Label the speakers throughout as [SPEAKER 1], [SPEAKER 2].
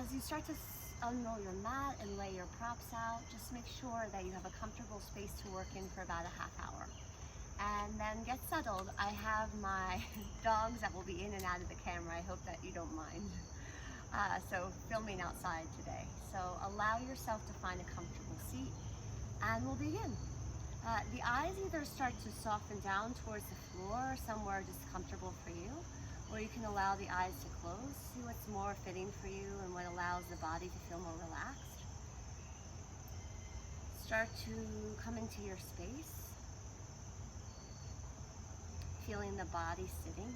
[SPEAKER 1] as you start to unroll your mat and lay your props out, just make sure that you have a comfortable space to work in for about a half hour. And then get settled. I have my dogs that will be in and out of the camera. I hope that you don't mind. So filming outside today. So allow yourself to find a comfortable seat and we'll begin. The eyes either start to soften down towards the floor, somewhere just comfortable for you, or you can allow the eyes to close. See what's more fitting for you and what allows the body to feel more relaxed. Start to come into your space, feeling the body sitting.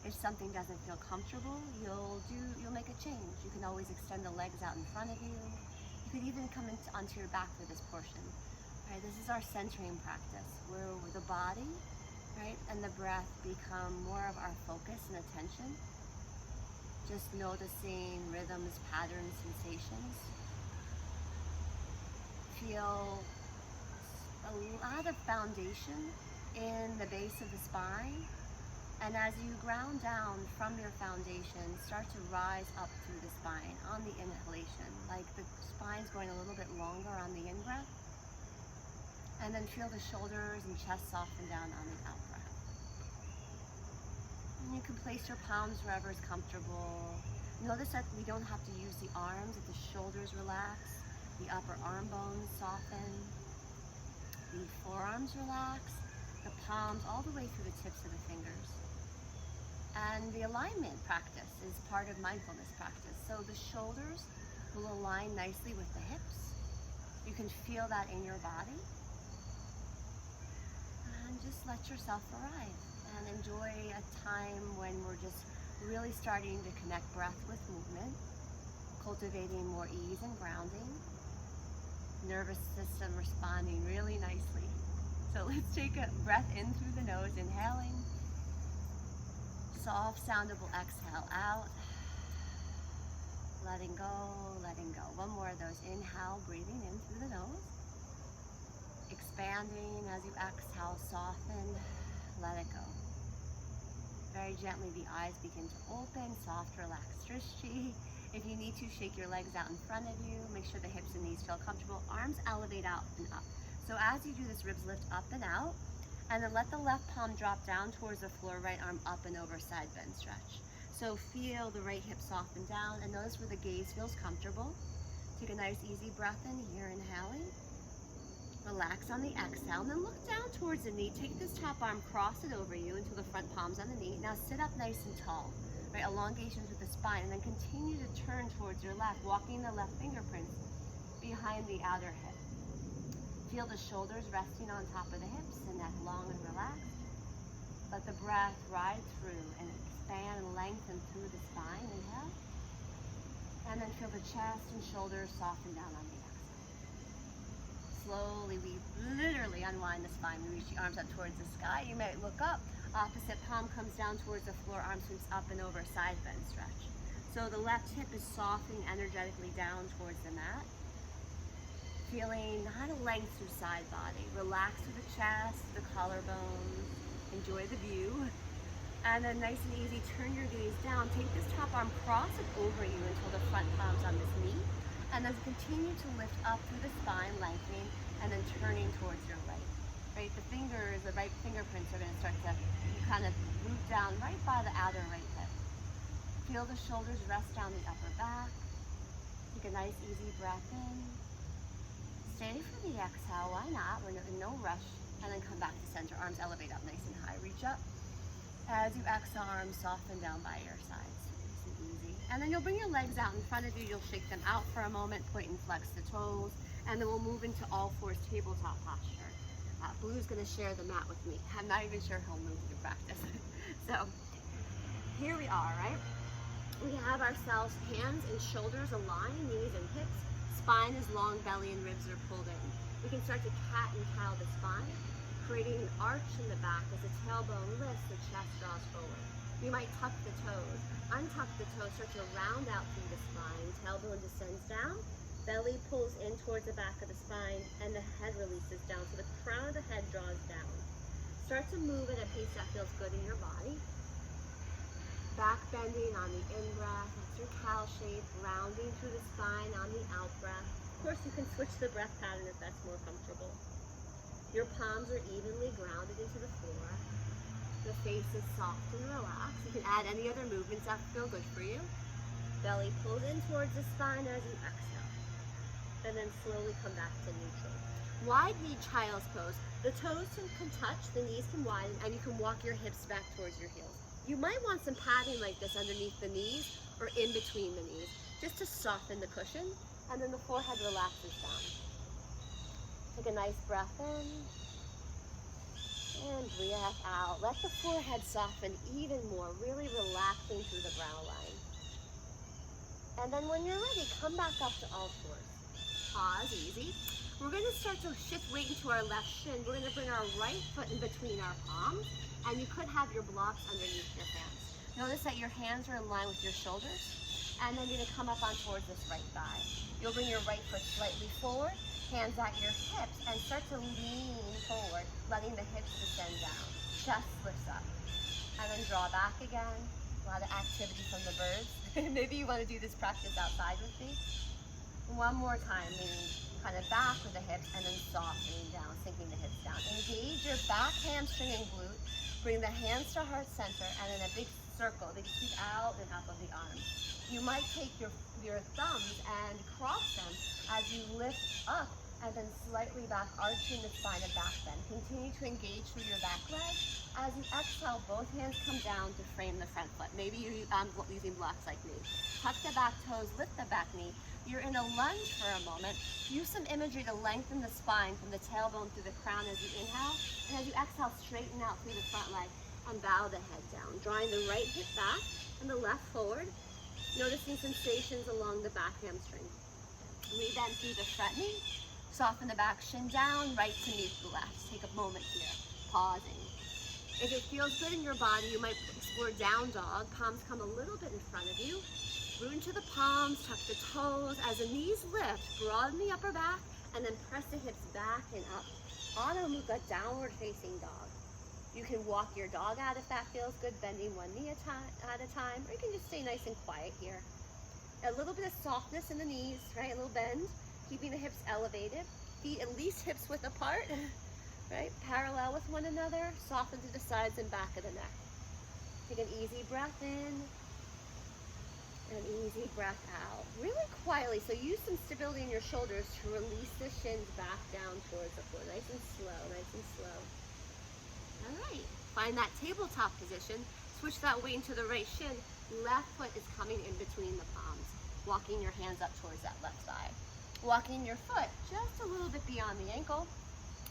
[SPEAKER 1] If something doesn't feel comfortable, you'll make a change. You can always extend the legs out in front of you. You could even come onto your back for this portion. Right, this is our centering practice, where the body, right, and the breath become more of our focus and attention. Just noticing rhythms, patterns, sensations. Feel a lot of foundation in the base of the spine. And as you ground down from your foundation, start to rise up through the spine on the inhalation, like the spine's going a little bit longer on the in-breath. And then feel the shoulders and chest soften down on the out-breath. And you can place your palms wherever is comfortable. Notice that we don't have to use the arms, that the shoulders relax, the upper arm bones soften, the forearms relax, the palms all the way through the tips of the fingers. And the alignment practice is part of mindfulness practice. So the shoulders will align nicely with the hips. You can feel that in your body. And just let yourself arrive and enjoy a time when we're just really starting to connect breath with movement, cultivating more ease and grounding, nervous system responding really nicely. So let's take a breath in through the nose, inhaling. Soft, soundable exhale out. Letting go, letting go. One more of those. Inhale, breathing in through the nose. Expanding as you exhale, soften, let it go. Very gently, the eyes begin to open, soft, relaxed drishti. If you need to, shake your legs out in front of you. Make sure the hips and knees feel comfortable. Arms elevate out and up. So as you do this, ribs lift up and out. And then let the left palm drop down towards the floor, right arm up and over, side bend stretch. So feel the right hip soften down and notice where the gaze feels comfortable. Take a nice easy breath in here, inhaling. Relax on the exhale, and then look down towards the knee. Take this top arm, cross it over you until the front palm's on the knee. Now sit up nice and tall, right? Elongation through the spine, and then continue to turn towards your left, walking the left fingerprints behind the outer hip. Feel the shoulders resting on top of the hips and neck long and relaxed. Let the breath ride through and expand and lengthen through the spine. Inhale. And then feel the chest and shoulders soften down on the exhale. Slowly, we literally unwind the spine. We reach the arms up towards the sky. You might look up. Opposite palm comes down towards the floor. Arm sweeps up and over, side bend stretch. So the left hip is softening energetically down towards the mat. Feeling not a length through side body. Relax through the chest, the collarbones. Enjoy the view. And then nice and easy, turn your gaze down. Take this top arm, cross it over you until the front palm's on this knee. And then continue to lift up through the spine, lengthening, and then turning towards your right. Right, the fingers, the right fingerprints are going to start to kind of root down right by the outer right hip. Feel the shoulders rest down the upper back. Take a nice easy breath in. Stay for the exhale, why not? We're in no rush. And then come back to center. Arms elevate up nice and high. Reach up. As you exhale, arms soften down by your sides. Nice and easy. And then you'll bring your legs out in front of you. You'll shake them out for a moment. Point and flex the toes. And then we'll move into all fours tabletop posture. Blue's going to share the mat with me. I'm not even sure he'll move through practice. So here we are, right? We have ourselves hands and shoulders aligned, knees and hips. Spine is long, belly and ribs are pulled in. We can start to cat and cow the spine, creating an arch in the back as the tailbone lifts, the chest draws forward. We might tuck the toes, untuck the toes, start to round out through the spine. Tailbone descends down, belly pulls in towards the back of the spine, and the head releases down, so the crown of the head draws down. Start to move at a pace that feels good in your body. Back back bending on the in-breath. That's your cow shape, rounding through the spine on the out-breath. Of course, you can switch the breath pattern if that's more comfortable. Your palms are evenly grounded into the floor. The face is soft and relaxed. You can add any other movements that feel good for you. Belly pulls in towards the spine as you exhale. And then slowly come back to neutral. Wide knee child's pose. The toes can touch, the knees can widen, and you can walk your hips back towards your heels. You might want some padding like this underneath the knees or in between the knees, just to soften the cushion, and then the forehead relaxes down. Take a nice breath in, and breath out. Let the forehead soften even more, really relaxing through the brow line. And then when you're ready, come back up to all fours. Pause, easy. We're going to start to shift weight into our left shin. We're going to bring our right foot in between our palms, and you could have your blocks underneath your hands. Notice that your hands are in line with your shoulders, and then you're going to come up on towards this right thigh. You'll bring your right foot slightly forward, hands at your hips, and start to lean forward, letting the hips descend down. Chest lifts up. And then draw back again. A lot of activity from the birds. Maybe you want to do this practice outside with me. One more time, leaning kind of back with the hips, and then softening down, sinking the hips down. Engage your back hamstring and glute. Bring the hands to heart center, and then a big circle, big sweep out and up of the arms. You might take your thumbs and cross them as you lift up, and then slightly back, arching the spine and back bend. Continue to engage through your back leg. As you exhale, both hands come down to frame the front foot. Maybe you're using blocks like me. Tuck the back toes, lift the back knee. You're in a lunge for a moment. Use some imagery to lengthen the spine from the tailbone through the crown as you inhale. And as you exhale, straighten out through the front leg and bow the head down. Drawing the right hip back and the left forward. Noticing sensations along the back hamstring. Rebend through the front knee. Soften the back shin down, right to meet the left. Take a moment here, pausing. If it feels good in your body, you might explore down dog. Palms come a little bit in front of you. Root into the palms, tuck the toes. As the knees lift, broaden the upper back, and then press the hips back and up. Adho Mukha, downward facing dog. You can walk your dog out if that feels good, bending one knee at a time, or you can just stay nice and quiet here. A little bit of softness in the knees, right? A little bend, keeping the hips elevated. Feet at least hips width apart, right? Parallel with one another. Soften to the sides and back of the neck. Take an easy breath in. An easy breath out, really quietly. So use some stability in your shoulders to release the shins back down towards the floor. Nice and slow, nice and slow. All right, find that tabletop position. Switch that weight into the right shin. Left foot is coming in between the palms. Walking your hands up towards that left thigh. Walking your foot just a little bit beyond the ankle.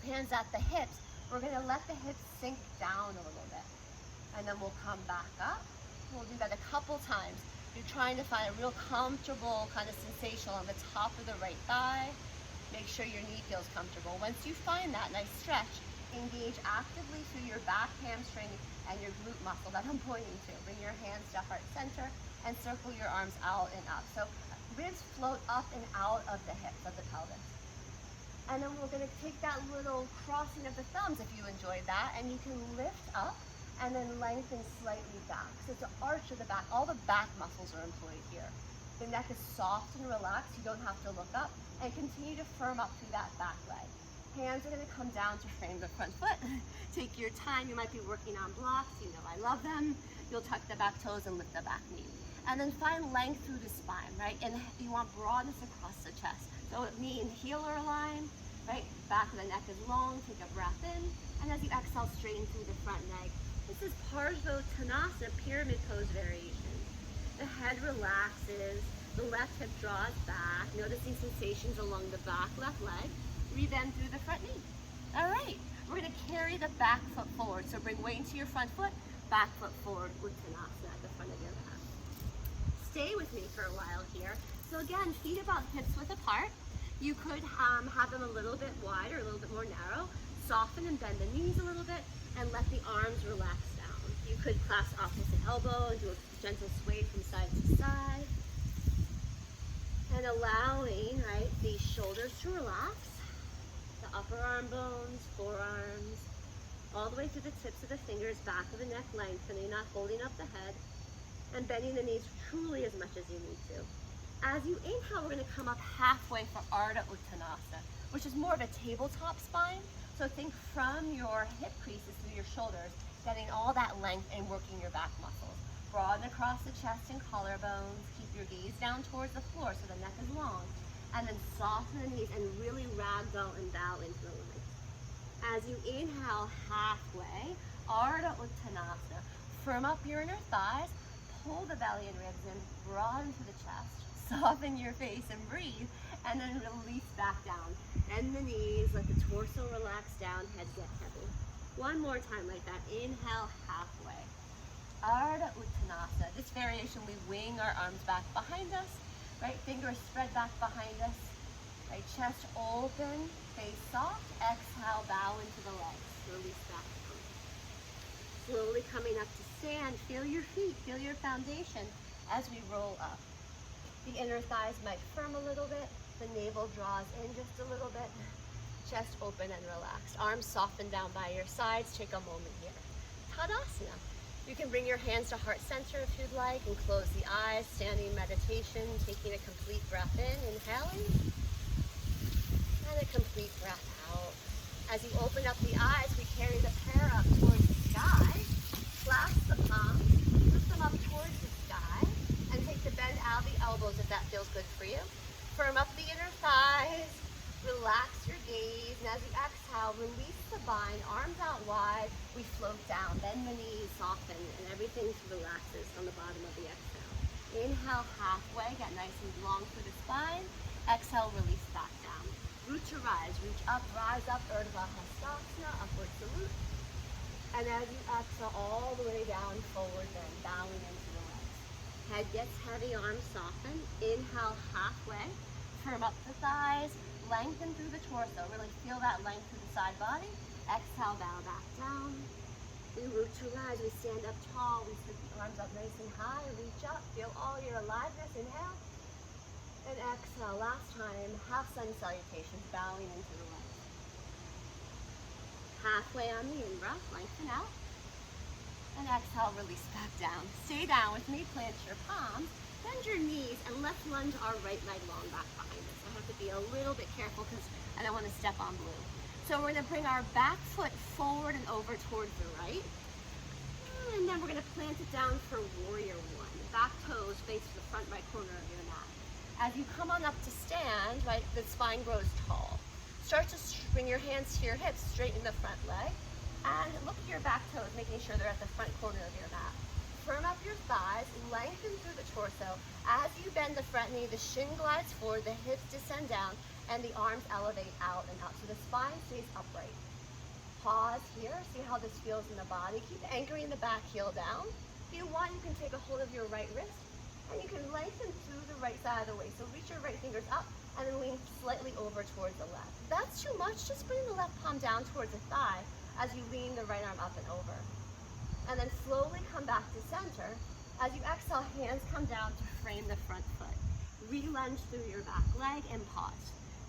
[SPEAKER 1] Hands at the hips. We're gonna let the hips sink down a little bit. And then we'll come back up. We'll do that a couple times. You're trying to find a real comfortable kind of sensation on the top of the right thigh. Make sure your knee feels comfortable. Once you find that nice stretch, engage actively through your back hamstring and your glute muscle that I'm pointing to. Bring your hands to heart center and circle your arms out and up. So ribs float up and out of the hips, of the pelvis. And then we're gonna take that little crossing of the thumbs if you enjoyed that, and you can lift up and then lengthen slightly back. So it's an arch of the back. All the back muscles are employed here. The neck is soft and relaxed. You don't have to look up. And continue to firm up through that back leg. Hands are gonna come down to frame the front foot. Take your time. You might be working on blocks. You know I love them. You'll tuck the back toes and lift the back knee. And then find length through the spine, right? And you want broadness across the chest. So knee and heel are aligned, right? Back of the neck is long. Take a breath in. And as you exhale, straighten through the front leg. This is Parsvottanasana, pyramid pose variation. The head relaxes, the left hip draws back, noticing sensations along the back left leg. Rebend through the front knee. All right, we're gonna carry the back foot forward. So bring weight into your front foot, back foot forward, Uttanasana at the front of your mat. Stay with me for a while here. So again, feet about hips width apart. You could have them a little bit wider, a little bit more narrow. Soften and bend the knees a little bit, and let the arms relax down. You could clasp opposite elbow and do a gentle sway from side to side. And allowing, right, the shoulders to relax, the upper arm bones, forearms, all the way through the tips of the fingers, back of the neck lengthening, not holding up the head. and bending the knees truly as much as you need to. As you inhale, we're gonna come up halfway for Ardha Uttanasana, which is more of a tabletop spine. So think from your hip creases through your shoulders, getting all that length and working your back muscles. Broaden across the chest and collarbones. Keep your gaze down towards the floor so the neck is long. And then soften the knees and really ragdoll and bow into the legs. As you inhale halfway, Ardha Uttanasana. Firm up your inner thighs, pull the belly and ribs in, broaden to the chest, soften your face and breathe, and then release back down. Bend the knees, let the torso relax down, head get heavy. One more time like that. Inhale halfway. Ardha Uttanasana. This variation, we wing our arms back behind us. Right fingers spread back behind us. Right chest open, face soft. Exhale, bow into the legs. Release back down. Slowly coming up to stand. Feel your feet, feel your foundation as we roll up. The inner thighs might firm a little bit. The navel draws in just a little bit. Chest open and relaxed. Arms soften down by your sides. Take a moment here. Tadasana. You can bring your hands to heart center if you'd like and close the eyes. Standing meditation, taking a complete breath in, inhaling, and a complete breath out. As you open up the eyes, we carry the prayer up towards the sky. Clasp the palms, lift them up towards the sky, and take the bend out of the elbows if that feels good for you. Firm up the inner thighs, relax your gaze, and as you exhale, release the bind, arms out wide, we float down, bend the knees, soften, and everything relaxes on the bottom of the exhale. Inhale halfway, get nice and long through the spine. Exhale, release back down. Root to rise, reach up, rise up, Urdhva Hastasana, upward salute. And as you exhale all the way down, forward bend, bowing into the legs. Head gets heavy, arms soften. Inhale halfway, firm up the thighs, lengthen through the torso. Really feel that length through the side body. Exhale, bow back down. We root to rise, we stand up tall, we slip the arms up nice and high, reach up, feel all your aliveness, inhale. And exhale, last time, half sun salutations, bowing into the legs. Halfway on the in-breath, lengthen out. And exhale, release back down. Stay down with me, plant your palms, bend your knees, and let's lunge our right leg long back behind us. I have to be a little bit careful because I don't want to step on blue. So we're going to bring our back foot forward and over towards the right. And then we're going to plant it down for warrior one. Back toes face the front right corner of your mat. As you come on up to stand, right, the spine grows tall. Start to bring your hands to your hips, straighten the front leg. And look at your back toes, making sure they're at the front corner of your mat. Firm up your thighs, lengthen through the torso. As you bend the front knee, the shin glides forward, the hips descend down, and the arms elevate out and out. So the spine stays upright. Pause here, see how this feels in the body. Keep anchoring the back heel down. If you want, you can take a hold of your right wrist, and you can lengthen through the right side of the waist. So reach your right fingers up, and then lean slightly over towards the left. If that's too much, just bring the left palm down towards the thigh as you lean the right arm up and over. And then slowly come back to center. As you exhale, hands come down to frame the front foot. Re-lunge through your back leg and pause.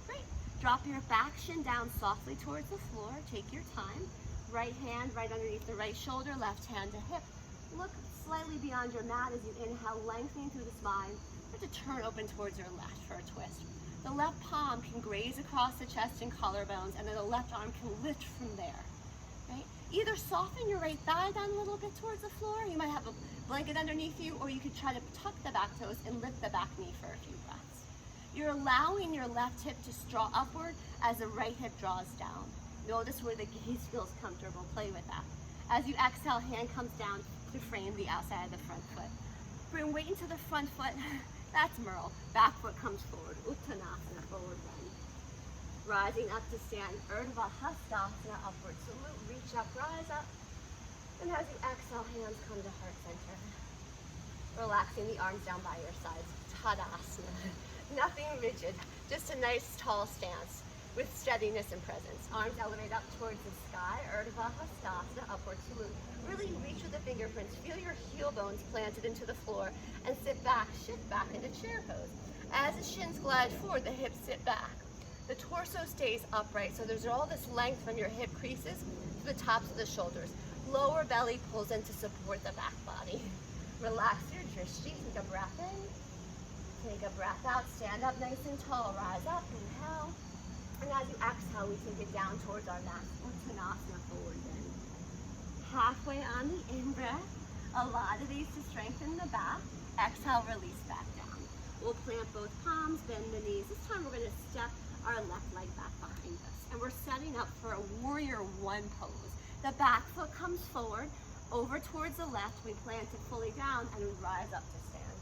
[SPEAKER 1] Great. Drop your back shin down softly towards the floor. Take your time. Right hand right underneath the right shoulder, left hand to hip. Look slightly beyond your mat as you inhale, lengthening through the spine. Start to turn open towards your left for a twist. The left palm can graze across the chest and collarbones, and then the left arm can lift from there. Right? Either soften your right thigh down a little bit towards the floor. You might have a blanket underneath you, or you could try to tuck the back toes and lift the back knee for a few breaths. You're allowing your left hip to draw upward as the right hip draws down. Notice where the gaze feels comfortable. Play with that. As you exhale, hand comes down to frame the outside of the front foot. Bring weight into the front foot. That's Merle. Back foot comes forward. Uttanasana, forward bend. Rising up to stand, Urdhva Hastasana, upward salute. Reach up, rise up. And as you exhale, hands come to heart center. Relaxing the arms down by your sides. Tadasana. Nothing rigid, just a nice tall stance with steadiness and presence. Arms elevate up towards the sky, Urdhva Hastasana, upward salute. Really reach with the fingerprints, feel your heel bones planted into the floor, and sit back, shift back into chair pose. As the shins glide forward, the hips sit back. The torso stays upright, so there's all this length from your hip creases to the tops of the shoulders. Lower belly pulls in to support the back body. Relax your drishti. Take a breath in. Take a breath out. Stand up nice and tall. Rise up. Inhale. And as you exhale, we take it down towards our mat. Uttanasana, forward bend. Halfway on the in-breath. A lot of these to strengthen the back. Exhale, release back down. We'll plant both palms, bend the knees. This time we're going to step our left leg back behind us. And we're setting up for a warrior one pose. The back foot comes forward, over towards the left. We plant it fully down and we rise up to stand.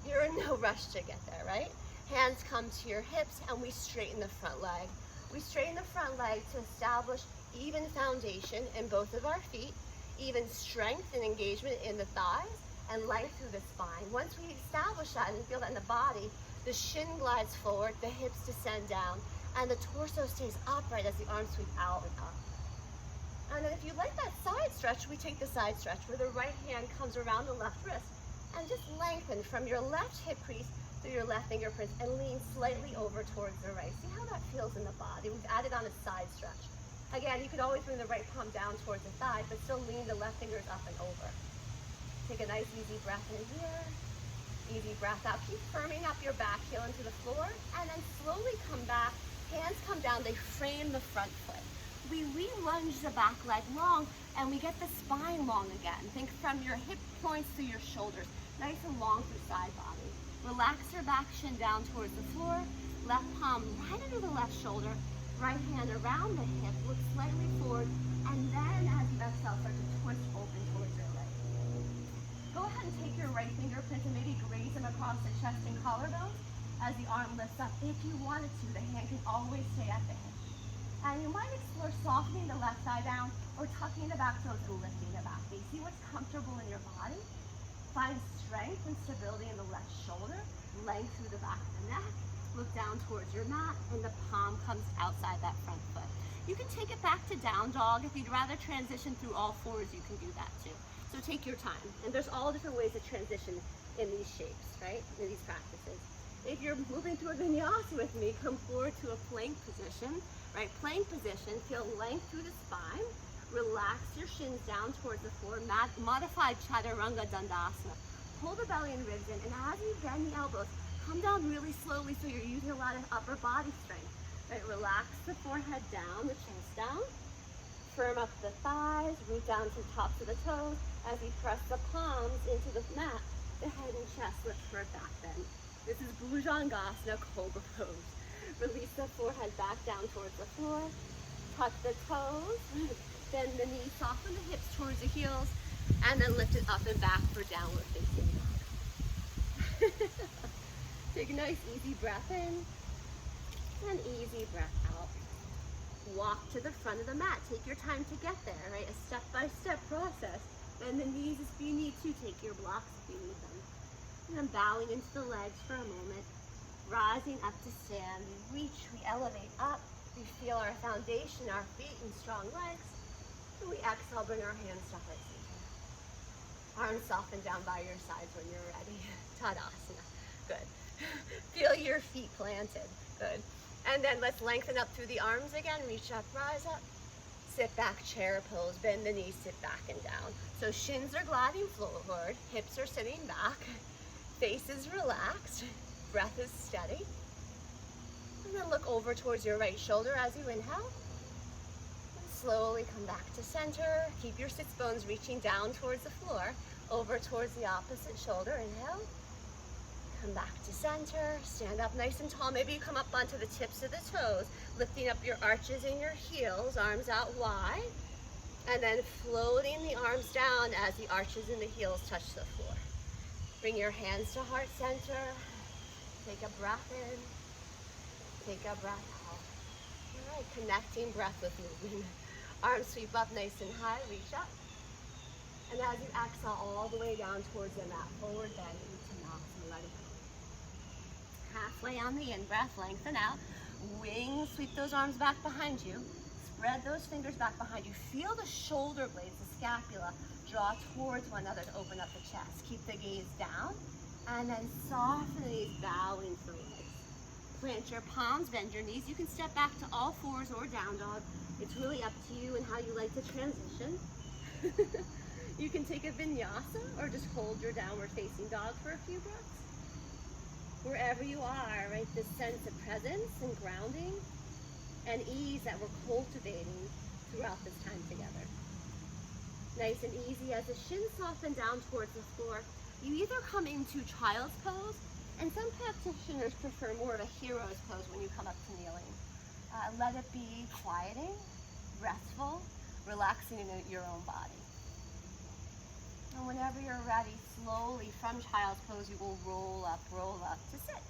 [SPEAKER 1] You're in no rush to get there, right? Hands come to your hips and we straighten the front leg. We straighten the front leg to establish even foundation in both of our feet, even strength and engagement in the thighs, and length through the spine. Once we establish that and feel that in the body, the shin glides forward, the hips descend down, and the torso stays upright as the arms sweep out and up. And then if you like that side stretch, we take the side stretch where the right hand comes around the left wrist and just lengthen from your left hip crease through your left fingerprints and lean slightly over towards the right. See how that feels in the body. We've added on a side stretch. Again, you could always bring the right palm down towards the thigh, but still lean the left fingers up and over. Take a nice easy breath in here. Easy breath out. Keep firming up your back heel into the floor and then slowly come back. Hands come down, they frame the front foot. We re-lunge the back leg long and we get the spine long again. Think from your hip points to your shoulders, nice and long through side body. Relax your back shin down towards the floor. Left palm right under the left shoulder. Right hand around the hip. Look slightly forward. And then as you exhale, start to twist open towards your leg. Go ahead and take your right fingerprints and maybe graze them across the chest and collarbone as the arm lifts up. If you wanted to, the hand can always stay at the hip. And you might explore softening the left thigh down or tucking the back toes and lifting the back knee. See what's comfortable in your body. Find strength and stability in the left shoulder, length through the back of the neck. Look down towards your mat and the palm comes outside that front foot. You can take it back to down dog. If you'd rather transition through all fours, you can do that too. So take your time. And there's all different ways to transition in these shapes, right? In these practices. If you're moving through a vinyasa with me, come forward to a plank position, right? Plank position, feel length through the spine. Relax your shins down towards the floor. Modified chaturanga dandasana. Pull the belly and ribs in, and as you bend the elbows, come down really slowly so you're using a lot of upper body strength. Right? Relax the forehead down, the chest down. Firm up the thighs, root down to the tops of the toes. As you press the palms into the mat, the head and chest lift for a back bend. This is Bhujangasana, Cobra Pose. Release the forehead back down towards the floor. Tuck the toes. Bend the knees, soften the hips towards the heels, and then lift it up and back for downward facing dog. Take a nice easy breath in and easy breath out. Walk to the front of the mat. Take your time to get there, right? A step-by-step process. Bend the knees if you need to. Take your blocks if you need them. And then bowing into the legs for a moment. Rising up to stand. We reach, we elevate up. We feel our foundation, our feet and strong legs. And we exhale, bring our hands to heart center. Arms soften down by your sides when you're ready. Tadasana. Good. Feel your feet planted. Good. And then let's lengthen up through the arms again. Reach up, rise up. Sit back, chair pose. Bend the knees, sit back and down. So shins are gliding forward. Hips are sitting back. Face is relaxed. Breath is steady. And then look over towards your right shoulder as you inhale. Slowly come back to center. Keep your sits bones reaching down towards the floor, over towards the opposite shoulder. Inhale. Come back to center. Stand up nice and tall. Maybe you come up onto the tips of the toes, lifting up your arches and your heels, arms out wide, and then floating the arms down as the arches and the heels touch the floor. Bring your hands to heart center. Take a breath in. Take a breath out. All right, connecting breath with movement. Arms sweep up nice and high, reach up. And as you exhale all the way down towards the mat, forward bend into Uttanasana, let it go. Halfway on the in-breath, lengthen out. Wings, sweep those arms back behind you. Spread those fingers back behind you. Feel the shoulder blades, the scapula, draw towards one another to open up the chest. Keep the gaze down. And then soften these, bowing for legs. Plant your palms, bend your knees. You can step back to all fours or down dog. It's really up to you and how you like to transition. You can take a vinyasa or just hold your downward facing dog for a few breaths. Wherever you are, right, this sense of presence and grounding and ease that we're cultivating throughout this time together. Nice and easy as the shins soften down towards the floor. You either come into child's pose, and some practitioners prefer more of a hero's pose when you come up to kneeling. Let it be quieting, restful, relaxing in your own body. And whenever you're ready, slowly from child's pose, you will roll up to sit.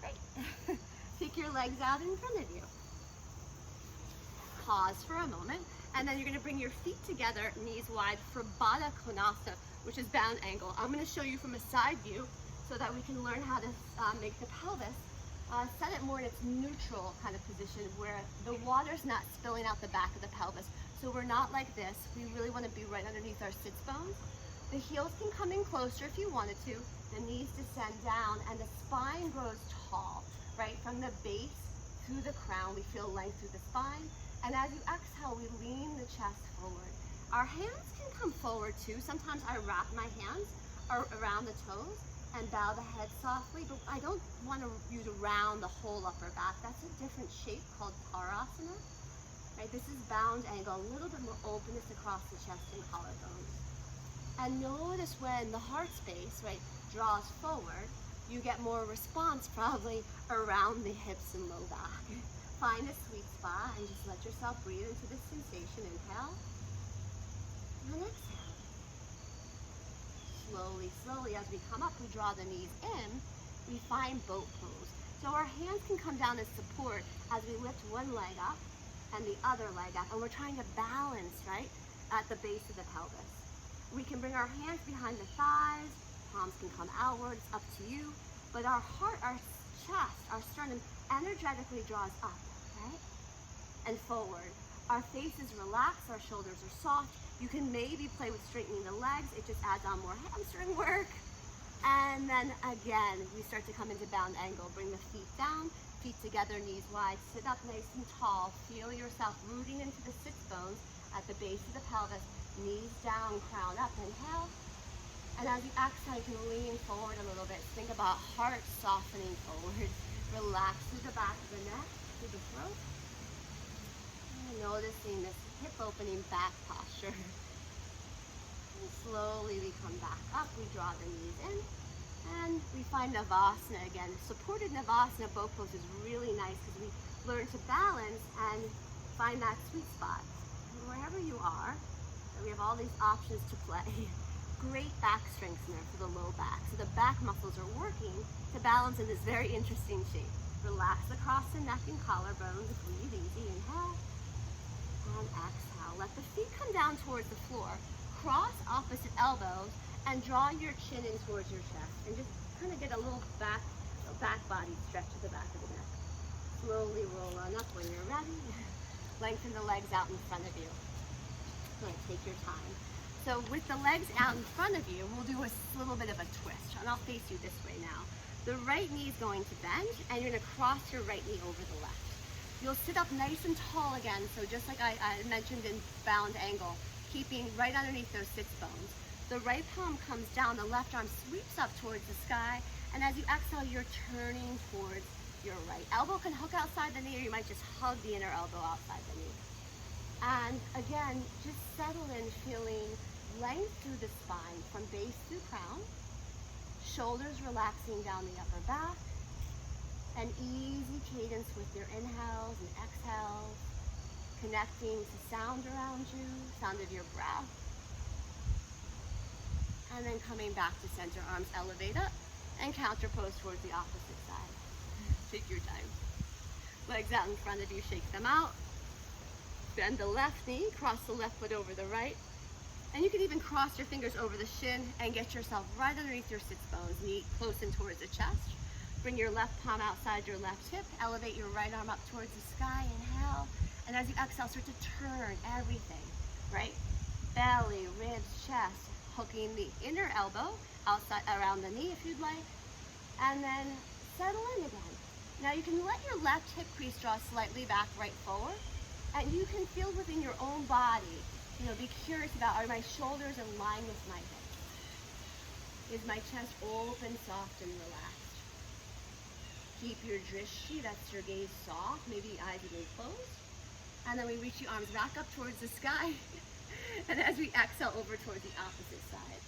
[SPEAKER 1] Great. Take your legs out in front of you. Pause for a moment, and then you're going to bring your feet together, knees wide for Baddha Konasana, which is bound angle. I'm going to show you from a side view so that we can learn how to make the pelvis set it more in its neutral kind of position where the water's not spilling out the back of the pelvis. So we're not like this. We really want to be right underneath our sits bones. The heels can come in closer if you wanted to. The knees descend down and the spine grows tall, right? From the base through the crown, we feel length through the spine. And as you exhale, we lean the chest forward. Our hands can come forward too. Sometimes I wrap my hands around the toes and bow the head softly, but I don't want you to round the whole upper back. That's a different shape called Tarasana. Right? This is bound angle, a little bit more openness across the chest and collarbones. And notice when the heart space, right, draws forward, you get more response probably around the hips and low back. Find a sweet spot and just let yourself breathe into this sensation. Inhale and exhale. Slowly, as we come up, we draw the knees in. We find boat pose. So our hands can come down as support as we lift one leg up and the other leg up. And we're trying to balance, right, at the base of the pelvis. We can bring our hands behind the thighs. Palms can come outward. It's up to you. But our heart, our chest, our sternum energetically draws up, right, and forward. Our face is relaxed. Our shoulders are soft. You can maybe play with straightening the legs. It just adds on more hamstring work. And then again, we start to come into bound angle. Bring the feet down, feet together, knees wide. Sit up nice and tall. Feel yourself rooting into the sits bones at the base of the pelvis. Knees down, crown up. Inhale. And as you exhale, you can lean forward a little bit. Think about heart softening forward. Relax through the back of the neck, through the throat. And noticing this hip opening back posture. And slowly we come back up, we draw the knees in, and we find Navasana again. Supported Navasana, both poses is really nice because we learn to balance and find that sweet spot. And wherever you are, we have all these options to play. Great back strengthener for the low back. So the back muscles are working to balance in this very interesting shape. Relax across the neck and collarbones, breathe easy, inhale. And exhale. Let the feet come down towards the floor. Cross opposite elbows and draw your chin in towards your chest. And just kind of get a little back body stretch to the back of the neck. Slowly roll on up when you're ready. Lengthen the legs out in front of you. Good, take your time. So with the legs out in front of you, we'll do a little bit of a twist. And I'll face you this way now. The right knee is going to bend, and you're going to cross your right knee over the left. You'll sit up nice and tall again, so just like I mentioned in bound angle, keeping right underneath those sits bones. The right palm comes down, the left arm sweeps up towards the sky, and as you exhale, you're turning towards your right. Elbow can hook outside the knee, or you might just hug the inner elbow outside the knee. And again, just settle in, feeling length through the spine, from base through crown, shoulders relaxing down the upper back, an easy cadence with your inhales and exhales, connecting to sound around you, sound of your breath, and then coming back to center, arms elevate up, and counter pose towards the opposite side. Take your time. Legs out in front of you, shake them out. Bend the left knee, cross the left foot over the right, and you can even cross your fingers over the shin and get yourself right underneath your sits bones, knee close in towards the chest. Bring your left palm outside your left hip. Elevate your right arm up towards the sky. Inhale. And as you exhale, start to turn everything, right? Belly, ribs, chest. Hooking the inner elbow outside around the knee if you'd like. And then settle in again. Now you can let your left hip crease draw slightly back, right forward. And you can feel within your own body Be curious about, are my shoulders in line with my hips? Is my chest open, soft, and relaxed? Keep your drishti, that's your gaze, soft, maybe eyes even closed. And then we reach the arms back up towards the sky. And as we exhale, over towards the opposite side.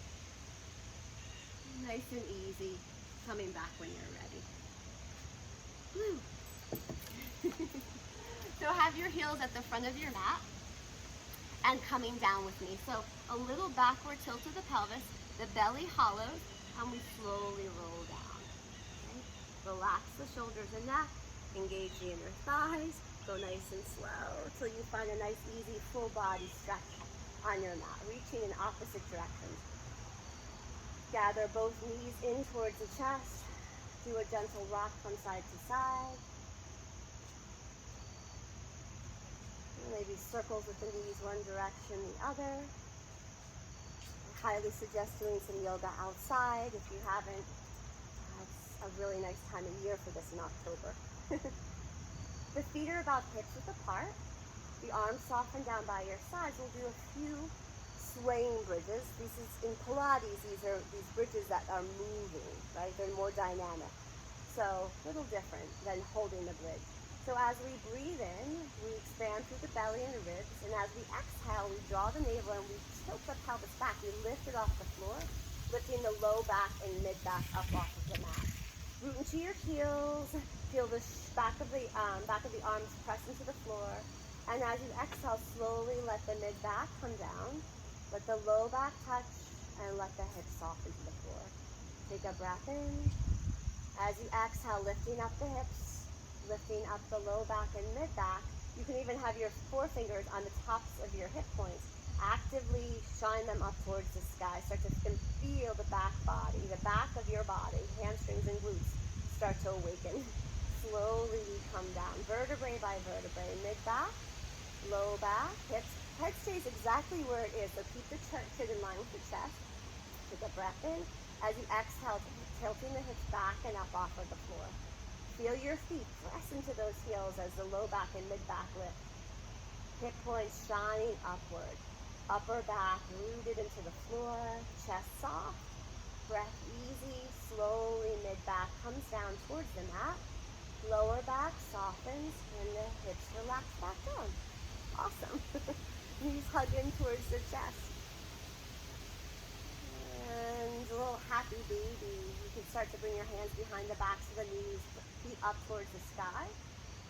[SPEAKER 1] Nice and easy, coming back when you're ready. Woo. So have your heels at the front of your mat and coming down with me. So a little backward tilt of the pelvis, the belly hollows, and we slowly roll down. Okay? Relax the shoulders and neck, engage the inner thighs, go nice and slow till you find a nice easy full body stretch on your mat, reaching in opposite directions. Gather both knees in towards the chest, do a gentle rock from side to side. Maybe circles with the knees one direction, the other. I highly suggest doing some yoga outside if you haven't. It's a really nice time of year for this in October. The feet are about hips width apart. The arms soften down by your sides. We'll do a few swaying bridges. This is in Pilates, these are these bridges that are moving, right? They're more dynamic. So a little different than holding the bridge. So as we breathe in, we expand through the belly and the ribs, and as we exhale, we draw the navel and we tilt the pelvis back. We lift it off the floor, lifting the low back and mid back up off of the mat. Root into your heels, feel the back of the arms press into the floor, and as you exhale, slowly let the mid back come down, let the low back touch, and let the hips soften to the floor. Take a breath in. As you exhale, lifting up the hips, lifting up the low back and mid back. You can even have your forefingers on the tops of your hip points. Actively shine them up towards the sky. Start to feel the back body, the back of your body, hamstrings and glutes start to awaken. Slowly we come down, vertebrae by vertebrae, mid back, low back, hips. Head stays exactly where it is, so keep the chin in line with the chest. Take a breath in. As you exhale, tilting the hips back and up off of the floor. Feel your feet press into those heels as the low back and mid back lift. Hip points shining upward. Upper back rooted into the floor. Chest soft. Breath easy. Slowly mid back comes down towards the mat. Lower back softens and the hips relax back down. Awesome. Knees hug in towards the chest. And a little happy baby. You can start to bring your hands behind the backs of the knees, feet up towards the sky.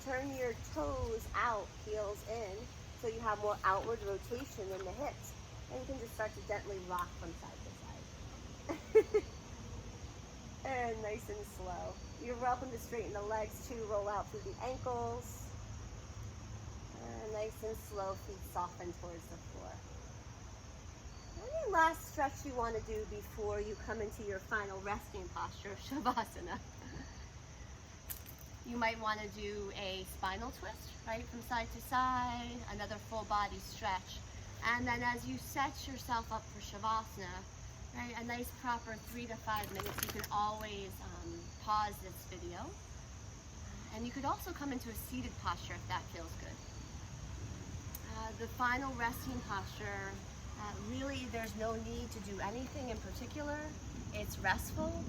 [SPEAKER 1] Turn your toes out, heels in, so you have more outward rotation in the hips. And you can just start to gently rock from side to side. And nice and slow. You're welcome to straighten the legs too, roll out through the ankles. And nice and slow, feet soften towards the floor. Any last stretch you want to do before you come into your final resting posture of Shavasana? You might want to do a spinal twist, right, from side to side, another full body stretch. And then as you set yourself up for Shavasana, right, a nice proper 3 to 5 minutes, you can always pause this video. And you could also come into a seated posture if that feels good. The final resting posture, really there's no need to do anything in particular. It's restful,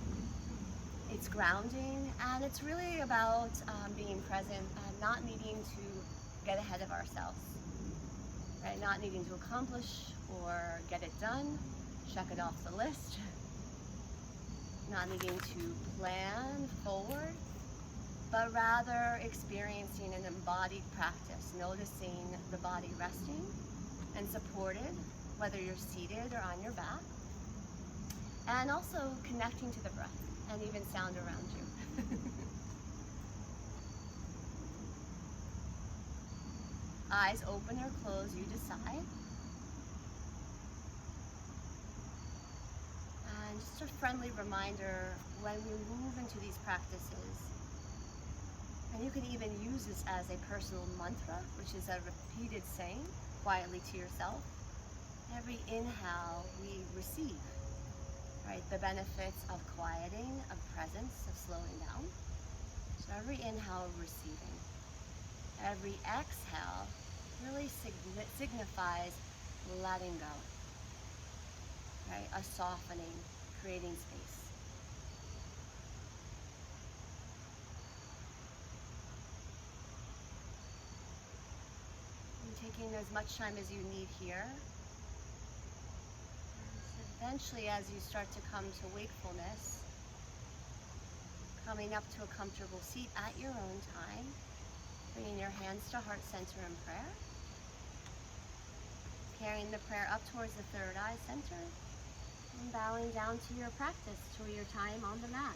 [SPEAKER 1] it's grounding, and it's really about being present and not needing to get ahead of ourselves, right? Not needing to accomplish or get it done, check it off the list, not needing to plan forward, but rather experiencing an embodied practice, noticing the body resting and supported, whether you're seated or on your back, and also connecting to the breath and even sound around you. Eyes open or closed, you decide. And just a friendly reminder, when we move into these practices, and you can even use this as a personal mantra, which is a repeated saying quietly to yourself. Every inhale we receive, right, the benefits of quieting, of presence, of slowing down. So every inhale we're receiving. Every exhale really signifies letting go. Okay, a softening, creating space. And taking as much time as you need here. Eventually, as you start to come to wakefulness, coming up to a comfortable seat at your own time, bringing your hands to heart center in prayer, carrying the prayer up towards the third eye center, and bowing down to your practice, to your time on the mat.